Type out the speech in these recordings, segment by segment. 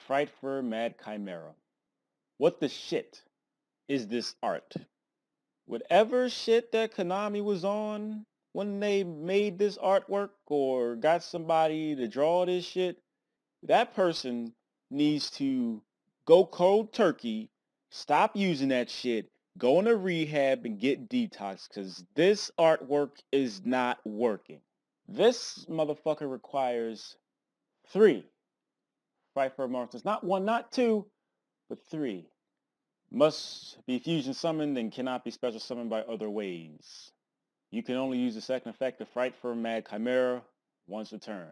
Frightfur Mad Chimera. What the shit is this art? Whatever shit that Konami was on when they made this artwork or got somebody to draw this shit, that person needs to go cold turkey, stop using that shit, go into rehab and get detox because this artwork is not working. This motherfucker requires 3 Frightfur monsters. Not 1, not 2, but 3. Must be fusion summoned and cannot be special summoned by other ways. You can only use the second effect of Frightfur Mad Chimera once a turn.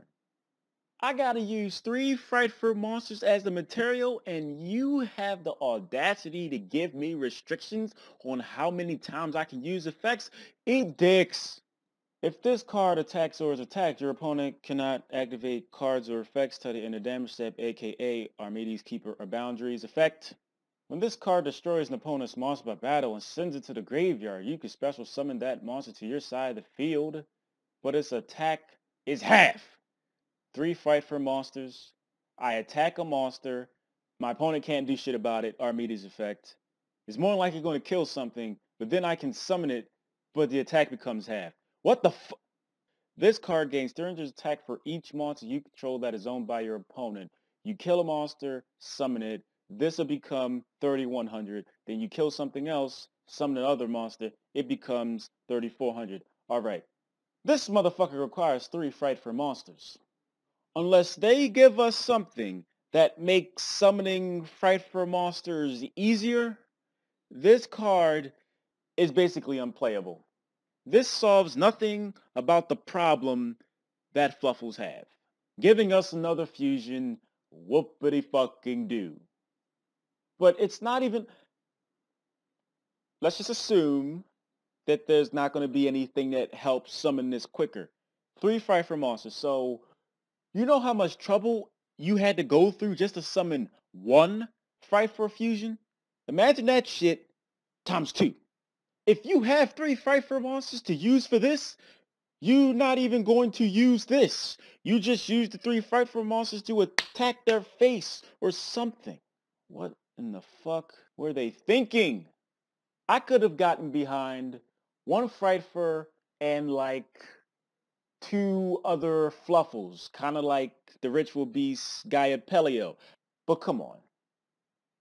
I gotta use 3 Frightfur monsters as the material and you have the audacity to give me restrictions on how many times I can use effects? Eat dicks! If this card attacks or is attacked, your opponent cannot activate cards or effects till the end of damage step, aka Armades Keeper or Boundaries effect. When this card destroys an opponent's monster by battle and sends it to the graveyard, you can special summon that monster to your side of the field, but its attack is half. 3 Frightfur monsters. I attack a monster. My opponent can't do shit about it. Armades effect. It's more likely going to kill something, but then I can summon it, but the attack becomes half. What the f? This card gains 300 attack for each monster you control that is owned by your opponent. You kill a monster, summon it. This will become 3,100. Then you kill something else, summon another monster. It becomes 3,400. Alright. This motherfucker requires 3 Frightfur monsters. Unless they give us something that makes summoning Frightfur monsters easier, this card is basically unplayable. This solves nothing about the problem that Fluffles have. Giving us another fusion, whoopity fucking do. But it's not even... Let's just assume that there's not going to be anything that helps summon this quicker. 3 Frightfur monsters. So, you know how much trouble you had to go through just to summon 1 Frightfur fusion? Imagine that shit times 2. If you have 3 Frightfur monsters to use for this, you're not even going to use this. You just use the 3 Frightfur monsters to attack their face or something. What in the fuck were they thinking? I could have gotten behind 1 Frightfur and like 2 other Fluffles, kind of like the Ritual Beast Gaia Pelio. But come on.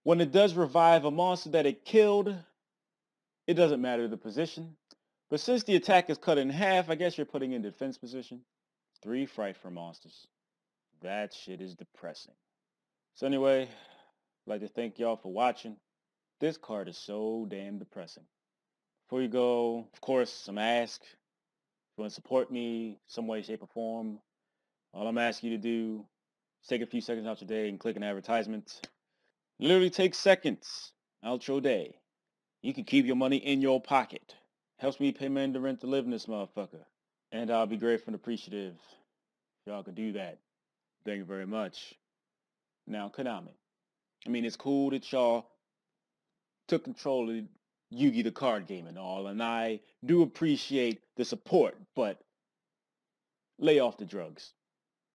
When it does revive a monster that it killed, it doesn't matter the position. But since the attack is cut in half, I guess you're putting in defense position. 3 Frightfur monsters. That shit is depressing. So anyway, I'd like to thank y'all for watching. This card is so damn depressing. Before you go, of course, some ask. If you want to support me some way, shape, or form, all I'm asking you to do is take a few seconds out your day and click an advertisement. It literally takes seconds. Outro day. You can keep your money in your pocket. Helps me pay men the rent to live in this motherfucker. And I'll be grateful and appreciative if y'all could do that. Thank you very much. Now, Konami. I mean, it's cool that y'all took control of Yu-Gi the card game and all, and I do appreciate the support, but lay off the drugs.